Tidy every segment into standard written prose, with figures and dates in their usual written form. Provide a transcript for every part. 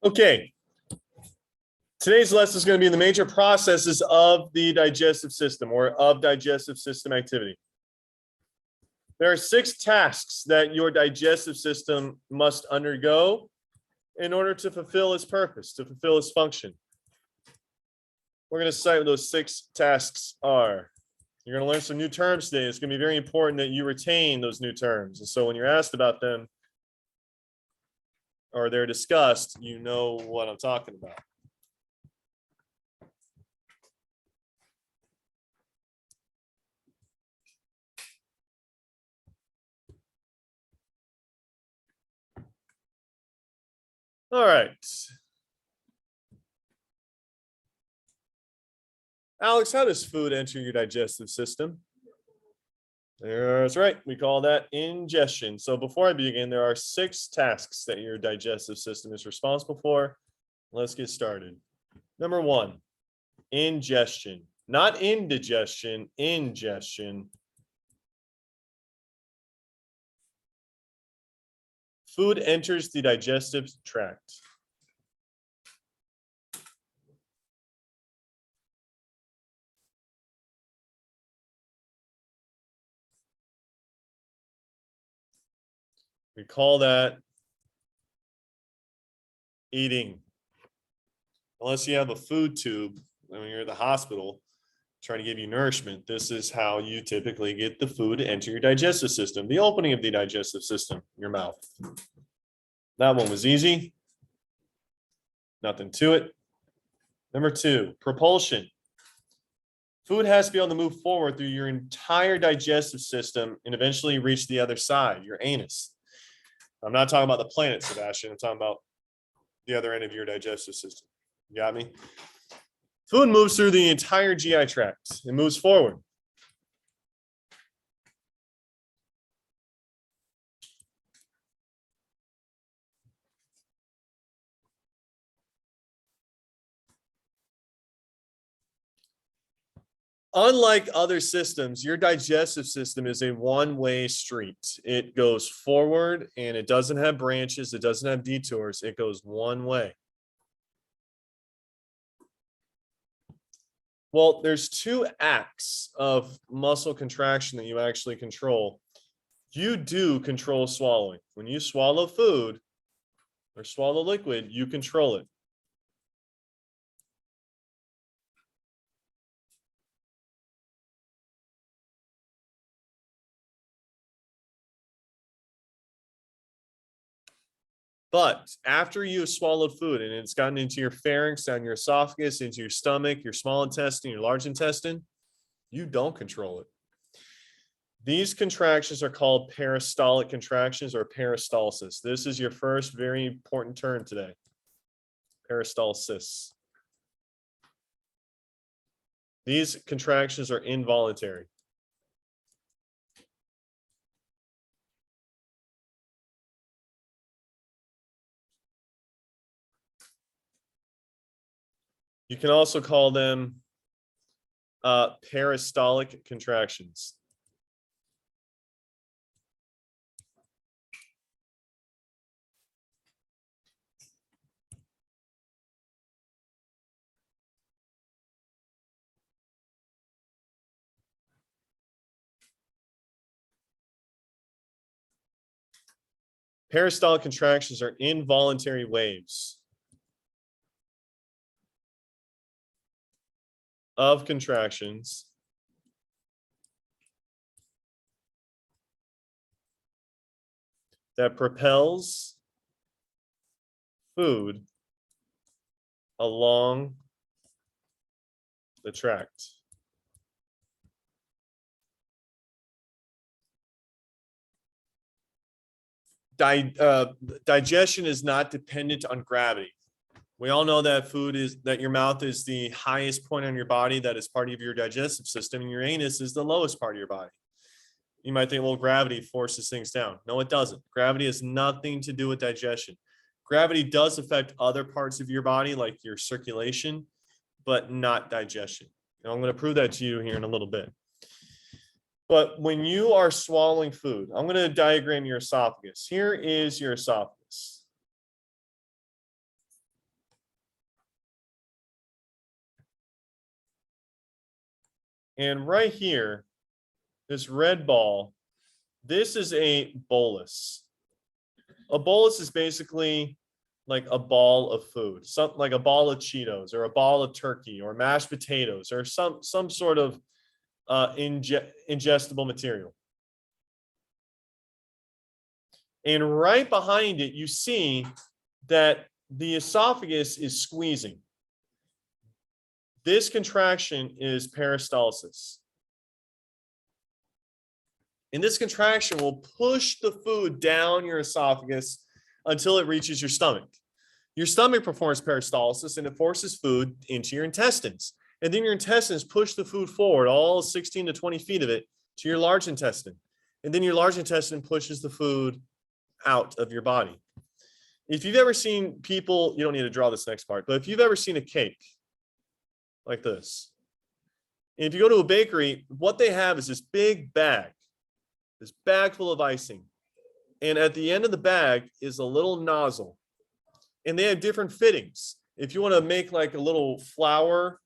Okay. Today's lesson is going to be the major processes of the digestive system or of digestive system activity. There are 6 tasks that your digestive system must undergo in order to fulfill its purpose, to fulfill its function. We're going to cite what those 6 tasks are. You're going to learn some new terms today. It's going to be very important that you retain those new terms. And so when you're asked about them or they're discussed, you know what I'm talking about. All right. Alex, how does food enter your digestive system? That's right. We call that ingestion. So before I begin, there are 6 tasks that your digestive system is responsible for. Let's get started. Number 1, ingestion. Not indigestion, ingestion. Food enters the digestive tract. We call that eating. Unless you have a food tube when you're at the hospital trying to give you nourishment, this is how you typically get the food to enter your digestive system, the opening of the digestive system, your mouth. That one was easy. Nothing to it. Number 2, propulsion. Food has to be able to move forward through your entire digestive system and eventually reach the other side, your anus. I'm not talking about the planet, Sebastian. I'm talking about the other end of your digestive system. You got me? Food moves through the entire GI tract. It moves forward. Unlike other systems, your digestive system is a one-way street. It goes forward and it doesn't have branches. It doesn't have detours. It goes one way. Well, there's 2 acts of muscle contraction that you actually control. You do control swallowing. When you swallow food or swallow liquid, you control it. But after you have swallowed food and it's gotten into your pharynx, down your esophagus, into your stomach, your small intestine, your large intestine, you don't control it. These contractions are called peristaltic contractions or peristalsis. This is your first very important term today. Peristalsis. These contractions are involuntary. You can also call them peristaltic contractions. Peristaltic contractions are involuntary waves of contractions that propels food along the tract. Digestion is not dependent on gravity. We all know that your mouth is the highest point on your body that is part of your digestive system, and your anus is the lowest part of your body. You might think, well, gravity forces things down. No, it doesn't. Gravity has nothing to do with digestion. Gravity does affect other parts of your body, like your circulation, but not digestion. And I'm going to prove that to you here in a little bit. But when you are swallowing food, I'm going to diagram your esophagus. Here is your esophagus. And right here, this red ball, this is a bolus. A bolus is basically like a ball of food, something like a ball of Cheetos or a ball of turkey or mashed potatoes or some sort of ingestible material. And right behind it, you see that the esophagus is squeezing. This contraction is peristalsis. And this contraction will push the food down your esophagus until it reaches your stomach. Your stomach performs peristalsis and it forces food into your intestines. And then your intestines push the food forward, all 16 to 20 feet of it, to your large intestine. And then your large intestine pushes the food out of your body. If you've ever seen people, you don't need to draw this next part, but if you've ever seen a cake like this, and if you go to a bakery, what they have is this big bag, this bag full of icing. And at the end of the bag is a little nozzle. And they have different fittings. If you want to make like a little flower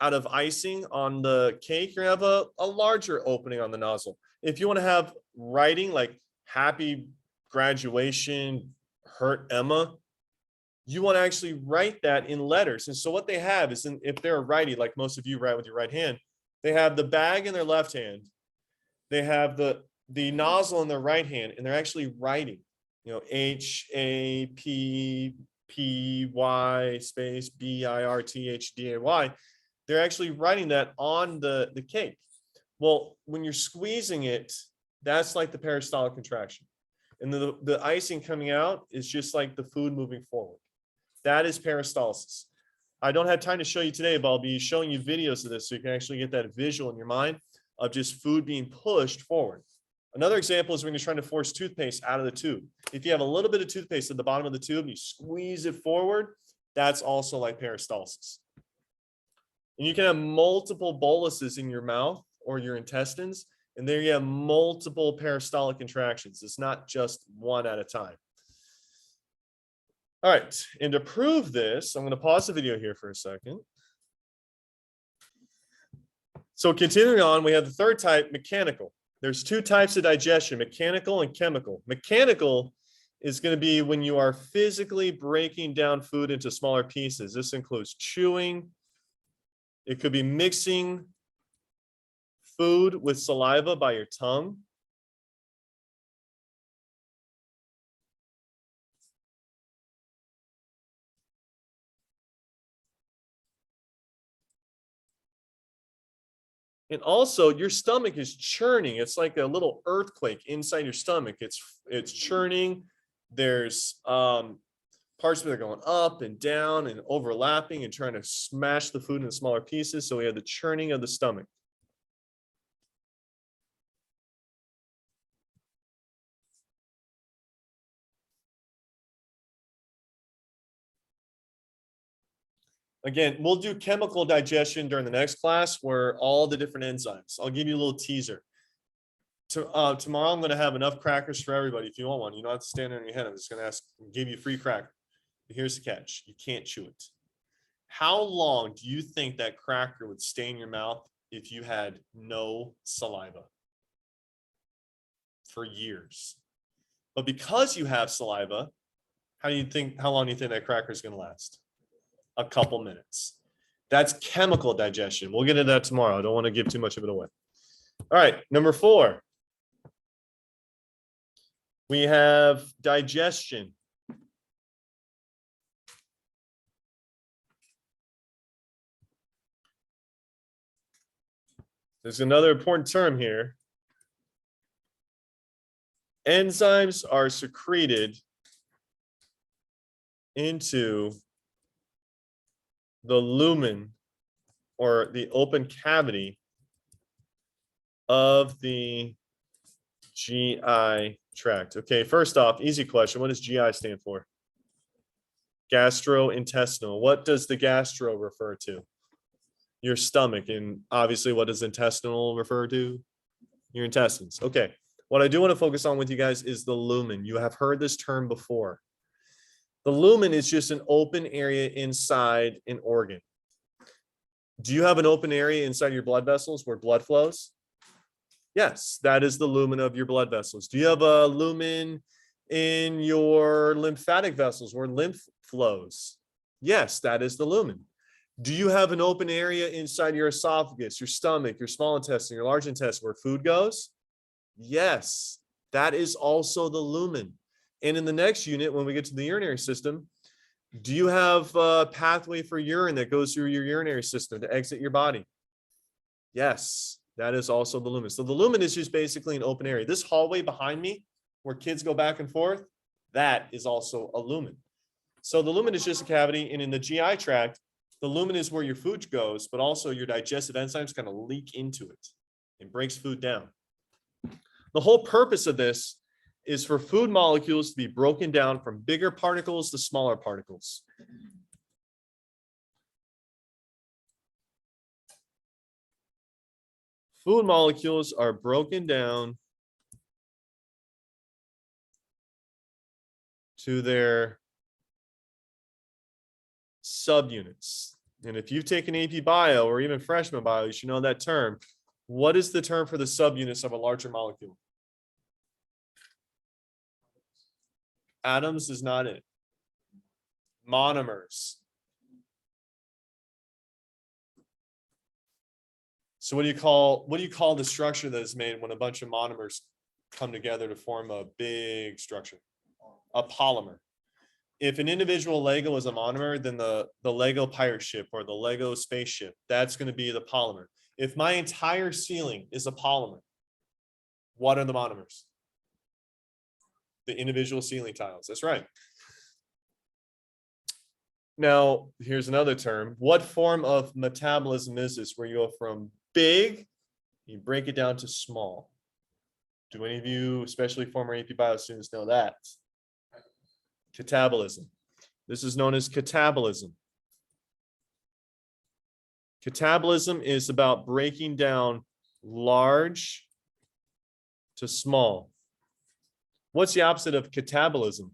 out of icing on the cake, you have a larger opening on the nozzle. If you want to have writing like happy graduation, hurt Emma, you want to actually write that in letters. And so what they have is, if they're a righty, like most of you write with your right hand, they have the bag in their left hand. They have the nozzle in their right hand, and they're actually writing, HAPPY space BIRTHDAY. They're actually writing that on the cake. Well, when you're squeezing it, that's like the peristaltic contraction. And the icing coming out is just like the food moving forward. That is peristalsis. I don't have time to show you today, but I'll be showing you videos of this so you can actually get that visual in your mind of just food being pushed forward. Another example is when you're trying to force toothpaste out of the tube. If you have a little bit of toothpaste at the bottom of the tube, you squeeze it forward, that's also like peristalsis. And you can have multiple boluses in your mouth or your intestines, and there you have multiple peristaltic contractions. It's not just one at a time. All right, and to prove this, I'm going to pause the video here for a second. So continuing on, we have the third type, mechanical. There's two types of digestion, mechanical and chemical. Mechanical is going to be when you are physically breaking down food into smaller pieces. This includes chewing. It could be mixing food with saliva by your tongue. And also your stomach is churning. It's like a little earthquake inside your stomach. It's churning. There's parts of it are going up and down and overlapping and trying to smash the food into smaller pieces. So we have the churning of the stomach. Again, we'll do chemical digestion during the next class where all the different enzymes. I'll give you a little teaser. Tomorrow, I'm going to have enough crackers for everybody. If you want one, you don't have to stand there in your head. I'm just going to give you a free cracker. But here's the catch. You can't chew it. How long do you think that cracker would stay in your mouth if you had no saliva? For years. But because you have saliva, how long do you think that cracker is going to last? A couple minutes. That's chemical digestion. We'll get into that tomorrow. I don't want to give too much of it away. All right, number 4. We have digestion. There's another important term here. Enzymes are secreted into the lumen or the open cavity of the GI tract. Okay, first off, easy question. What does GI stand for? Gastrointestinal. What does the gastro refer to? Your stomach. And obviously, what does intestinal refer to? Your intestines. Okay. What I do want to focus on with you guys is the lumen. You have heard this term before. The lumen is just an open area inside an organ. Do you have an open area inside your blood vessels where blood flows? Yes, that is the lumen of your blood vessels. Do you have a lumen in your lymphatic vessels where lymph flows? Yes, that is the lumen. Do you have an open area inside your esophagus, your stomach, your small intestine, your large intestine where food goes? Yes, that is also the lumen. And in the next unit, when we get to the urinary system, do you have a pathway for urine that goes through your urinary system to exit your body? Yes, that is also the lumen. So the lumen is just basically an open area. This hallway behind me, where kids go back and forth, that is also a lumen. So the lumen is just a cavity, and in the GI tract, the lumen is where your food goes, but also your digestive enzymes kind of leak into it and breaks food down. The whole purpose of this is for food molecules to be broken down from bigger particles to smaller particles. Food molecules are broken down to their subunits. And if you've taken AP Bio or even freshman bio, you should know that term. What is the term for the subunits of a larger molecule? Atoms is not it. Monomers. So what do you call the structure that is made when a bunch of monomers come together to form a big structure? A polymer. If an individual Lego is a monomer, then the Lego pirate ship or the Lego spaceship, that's going to be the polymer. If my entire ceiling is a polymer, what are the monomers? The individual ceiling tiles. That's right. Now, here's another term. What form of metabolism is this where you go from big, you break it down to small? Do any of you, especially former AP Bio students, know that? Catabolism. This is known as catabolism. Catabolism is about breaking down large to small. What's the opposite of catabolism?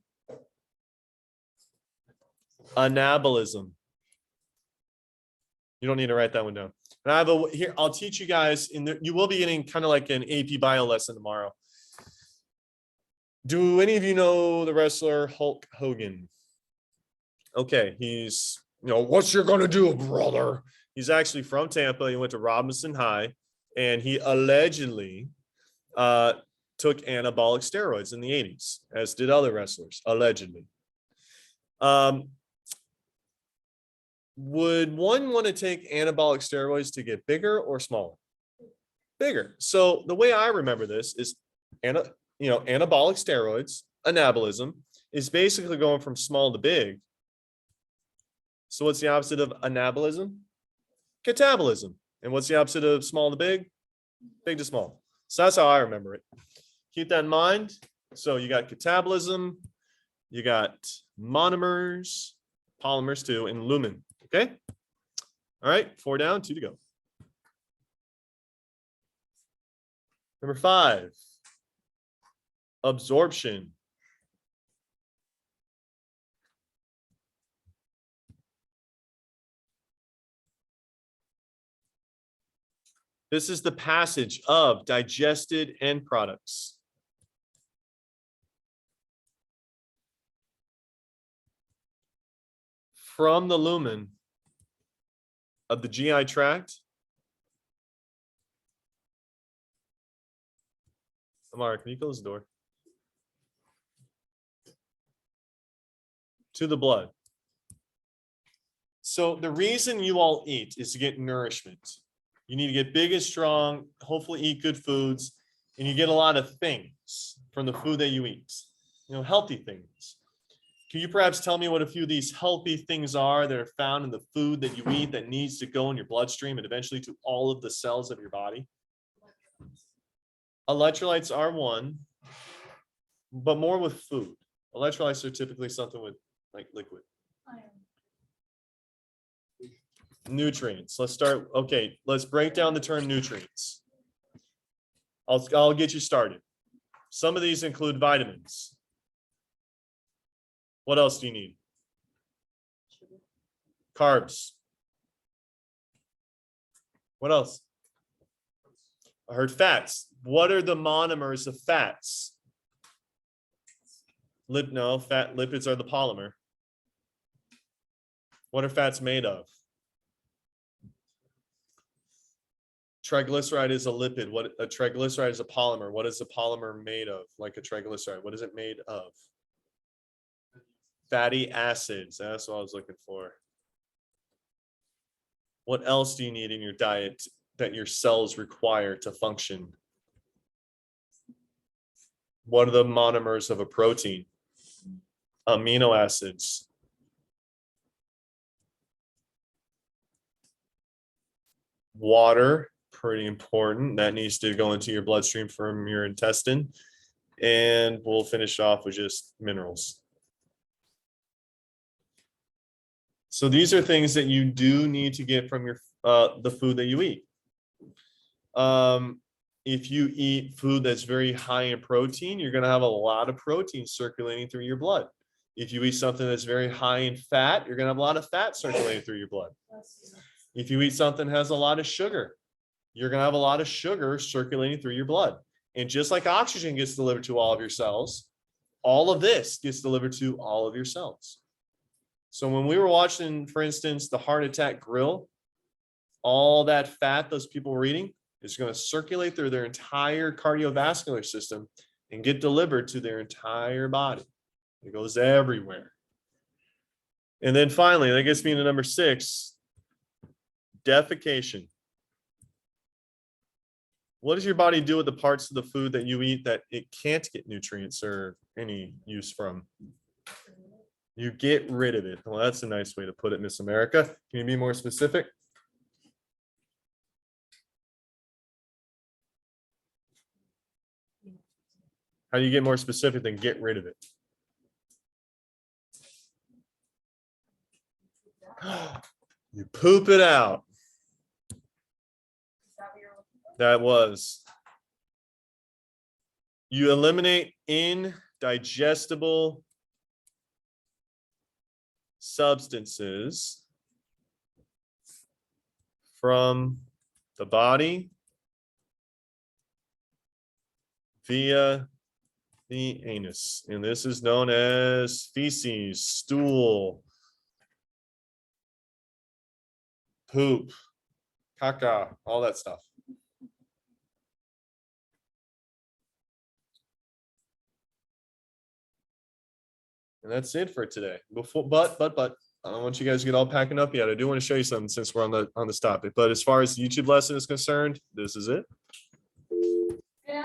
Anabolism. You don't need to write that one down. And I have a here. I'll teach you guys you will be getting kind of like an AP Bio lesson tomorrow. Do any of you know the wrestler Hulk Hogan? Okay, he's, what you're gonna do, brother? He's actually from Tampa. He went to Robinson High, and he allegedly took anabolic steroids in the 80s, as did other wrestlers, allegedly. Would one want to take anabolic steroids to get bigger or smaller? Bigger. So the way I remember this is, anabolic steroids, anabolism, is basically going from small to big. So what's the opposite of anabolism? Catabolism. And what's the opposite of small to big? Big to small. So that's how I remember it. Keep that in mind. So you got catabolism, you got monomers, polymers too, and lumen. Okay. All right, 4 down, 2 to go. Number 5, absorption. This is the passage of digested end products from the lumen of the GI tract. Amara, can you close the door? To the blood. So the reason you all eat is to get nourishment. You need to get big and strong, hopefully eat good foods, and you get a lot of things from the food that you eat, healthy things. Can you perhaps tell me what a few of these healthy things are that are found in the food that you eat that needs to go in your bloodstream and eventually to all of the cells of your body? Electrolytes are one, but more with food. Electrolytes are typically something with like liquid. Nutrients. Let's start. Okay, let's break down the term nutrients. I'll get you started. Some of these include vitamins. What else do you need? Carbs. What else? I heard fats. What are the monomers of fats? Lipids are the polymer. What are fats made of? Triglyceride is a lipid. What a triglyceride is a polymer. What is a polymer made of? Like a triglyceride. What is it made of? Fatty acids. That's what I was looking for. What else do you need in your diet that your cells require to function? What are the monomers of a protein? Amino acids. Water, pretty important. That needs to go into your bloodstream from your intestine. And we'll finish off with just minerals. So these are things that you do need to get from your the food that you eat. If you eat food that's very high in protein, you're going to have a lot of protein circulating through your blood. If you eat something that's very high in fat, you're going to have a lot of fat circulating through your blood. If you eat something that has a lot of sugar, you're going to have a lot of sugar circulating through your blood. And just like oxygen gets delivered to all of your cells, all of this gets delivered to all of your cells. So when we were watching, for instance, the heart attack grill, all that fat those people were eating is going to circulate through their entire cardiovascular system and get delivered to their entire body. It goes everywhere. And then finally, that gets me to number 6, defecation. What does your body do with the parts of the food that you eat that it can't get nutrients or any use from? You get rid of it. Well, that's a nice way to put it, Miss America. Can you be more specific? How do you get more specific than get rid of it? You poop it out. That was. You eliminate indigestible substances from the body via the anus. And this is known as feces, stool, poop, caca, all that stuff. And that's it for today. But I don't want you guys to get all packing up yet. I do want to show you something since we're on this topic. But as far as the YouTube lesson is concerned, this is it.